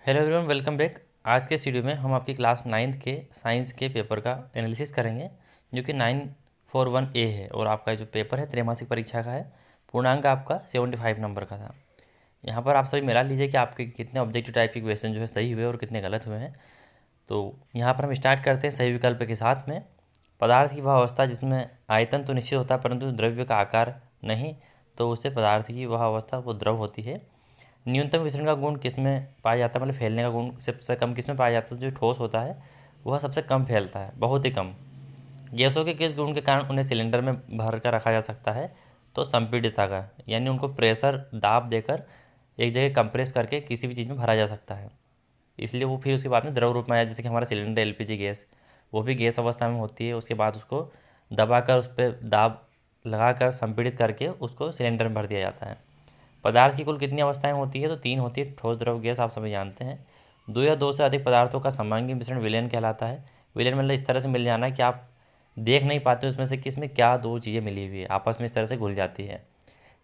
Hello everyone, welcome back. आज के इस वीडियो में हम आपकी क्लास 9th के साइंस के पेपर का एनालिसिस करेंगे, जो कि 941A है। और आपका जो पेपर है त्रैमासिक परीक्षा का है, पूर्णांक आपका 75 नंबर का था। यहाँ पर आप सभी मिला लीजिए कि आपके कितने ऑब्जेक्टिव टाइप के क्वेश्चन जो है सही हुए और कितने गलत हुए हैं। तो यहाँ पर हम स्टार्ट करते हैं सही विकल्प के साथ में। पदार्थ की वह अवस्था जिसमें आयतन तो निश्चित होता है परंतु द्रव्य का आकार नहीं, तो उससे पदार्थ की वह अवस्था वो द्रव होती है। न्यूनतम विसरण का गुण किसमें पाया जाता है, मतलब फैलने का गुण सबसे कम किसमें पाया जाता है? जो ठोस होता है वह सबसे कम फैलता है, बहुत ही कम। गैसों के किस गुण के कारण उन्हें सिलेंडर में भर कर रखा जा सकता है? तो संपीड़ितता का, यानी उनको प्रेशर दाब देकर एक जगह कंप्रेस करके किसी भी चीज़ में भरा जा सकता है, इसलिए वो फिर उसके बाद में द्रव रूप में आया। जैसे कि हमारा सिलेंडर एलपीजी गैस, वो भी गैस अवस्था में होती है, उसके बाद उसको दबाकर उस पर दाब लगाकर संपीड़ित करके उसको सिलेंडर में भर दिया जाता है। पदार्थ की कुल कितनी अवस्थाएं होती है? तो 3 होती है। ठोस, द्रव, गैस आप सभी जानते हैं। दो या दो से अधिक पदार्थों का समांगी मिश्रण विलयन कहलाता है। विलयन मतलब इस तरह से मिल जाना कि आप देख नहीं पाते उसमें से किसमें क्या दो चीज़ें मिली हुई है, आपस में इस तरह से घुल जाती है।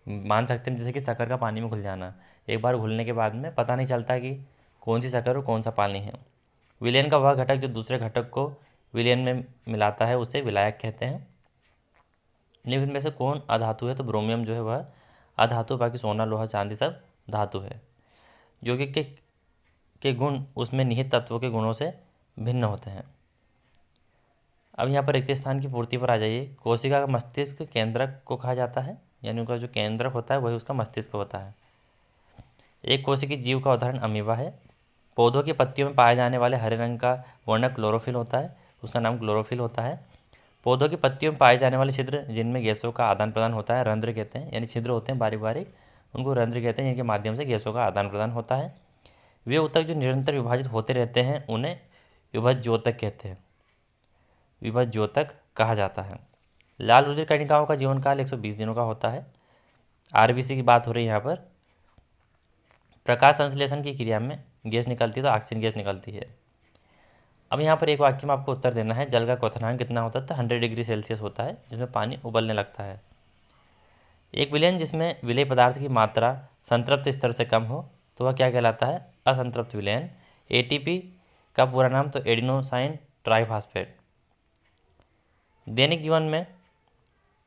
मान सकते हैं जैसे कि शक्कर का पानी में घुल जाना, एक बार घुलने के बाद में पता नहीं चलता कि कौन सी शक्कर और कौन सा पानी है। विलयन का वह घटक जो दूसरे घटक को विलयन में मिलाता है उसे विलायक कहते हैं। निम्न में से कौन अधातु है? तो ब्रोमियम जो है वह अधातु, बाकी सोना, लोहा, चांदी सब धातु है। यौगिक के गुण उसमें निहित तत्वों के गुणों से भिन्न होते हैं। अब यहाँ पर रिक्त स्थान की पूर्ति पर आ जाइए। कोशिका का मस्तिष्क केंद्रक को कहा जाता है, यानी उनका जो केंद्रक होता है वही उसका मस्तिष्क होता है। एक कोशिकीय जीव का उदाहरण अमीबा है। पौधों की पत्तियों में पाए जाने वाले हरे रंग का वर्णक क्लोरोफिल होता है, उसका नाम क्लोरोफिल होता है। पौधों की पत्तियों में पाए जाने वाले छिद्र जिनमें गैसों का आदान प्रदान होता है, रंध्र कहते हैं, यानी छिद्र होते हैं बारीक बारीक, उनको रंध्र कहते हैं, जिनके माध्यम से गैसों का आदान प्रदान होता है। वे ऊतक जो निरंतर विभाजित होते रहते हैं उन्हें विभज्योतक कहते हैं, विभज्योतक कहा जाता है। लाल रुधिर कणिकाओं का जीवन काल 120 दिनों का होता है। आरबीसी की बात हो रही है यहाँ पर। प्रकाश संश्लेषण की क्रिया में गैस निकलती है तो ऑक्सीजन गैस निकलती है। अब यहाँ पर एक वाक्य में आपको उत्तर देना है। जल का क्वथनांक कितना होता है? तो 100 डिग्री सेल्सियस होता है, जिसमें पानी उबलने लगता है। एक विलयन जिसमें विलेय पदार्थ की मात्रा संतृप्त स्तर से कम हो तो वह क्या कहलाता है? असंतृप्त विलयन। एटीपी का पूरा नाम तो एडिनोसाइन ट्राइफॉस्फेट। दैनिक जीवन में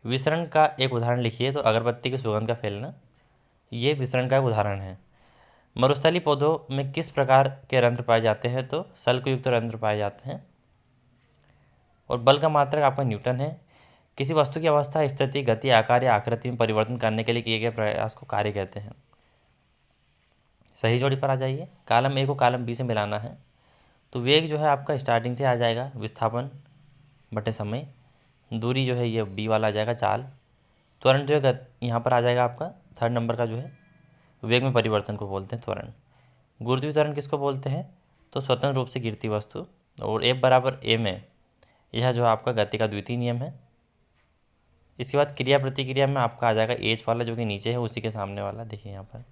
विसरण का एक उदाहरण लिखिए। तो अगरबत्ती की सुगंध का फैलना, ये विसरण का एक उदाहरण है। मरुस्थलीय पौधों में किस प्रकार के रंध्र पाए जाते हैं? तो शल्कयुक्त रंध्र पाए जाते हैं। और बल का मात्रक आपका न्यूटन है। किसी वस्तु की अवस्था, स्थिति, गति, आकार या आकृति में परिवर्तन करने के लिए किए गए प्रयास को कार्य कहते हैं। सही जोड़ी पर आ जाइए। कॉलम ए को कॉलम बी से मिलाना है। तो वेग जो है आपका स्टार्टिंग से आ जाएगा, विस्थापन बटे समय। दूरी जो है ये बी वाला आ जाएगा, चाल। त्वरण जो है यहाँ पर आ जाएगा आपका 3rd नंबर का जो है वेग में परिवर्तन को बोलते हैं त्वरण। गुरुत्वीय त्वरण किसको बोलते हैं? तो स्वतंत्र रूप से गिरती वस्तु। और F बराबर ए में यह जो आपका गति का द्वितीय नियम है। इसके बाद क्रिया प्रतिक्रिया में आपका आ जाएगा एच वाला, जो कि नीचे है उसी के सामने वाला, देखिए यहाँ पर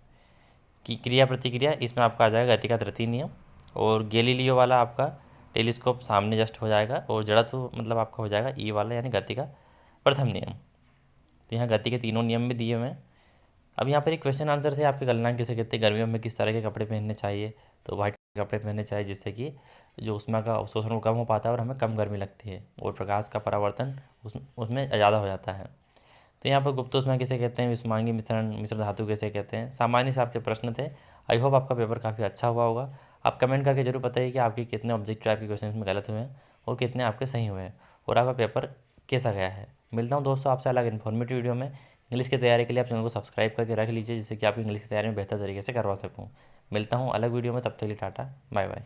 कि क्रिया प्रतिक्रिया, इसमें आपका आ जाएगा गति का तृतीय नियम। और गैलीलियो वाला आपका टेलीस्कोप सामने जस्ट हो जाएगा। और जड़त्व मतलब आपका हो जाएगा ई वाला, यानी गति का प्रथम नियम। तो यहाँ गति के तीनों नियम भी दिए हुए हैं। अब यहाँ पर एक क्वेश्चन आंसर थे आपके, गलनांक किसे कहते हैं, गर्मियों में किस तरह के कपड़े पहनने चाहिए? तो वाइट कपड़े पहनने चाहिए, जिससे कि जो उष्मा का अवशोषण वो कम हो पाता है और हमें कम गर्मी लगती है, और प्रकाश का परावर्तन उसमें ज़्यादा हो जाता है। तो यहाँ पर गुप्त ऊष्मा किसे कहते हैं? विस्मांगी मिश्रण, मिश्र धातु किसे कहते हैं? सामान्य हिसाब से प्रश्न थे। आई होप आपका पेपर काफ़ी अच्छा हुआ होगा। आप कमेंट करके जरूर बताइए कि आपके कितने ऑब्जेक्टिव टाइप के क्वेश्चन में गलत हुए हैं और कितने आपके सही हुए हैं, और आपका पेपर कैसा गया है। मिलता हूँ दोस्तों आपसे अलग इन्फॉर्मेटिव वीडियो में। इंग्लिश की तैयारी के लिए आप चैनल को सब्सक्राइब करके रख लीजिए, जिससे कि आपकी इंग्लिश की तैयारी में बेहतर तरीके से करवा सकूँ। मिलता हूँ अलग वीडियो में, तब तक के लिए टाटा बाय बाय।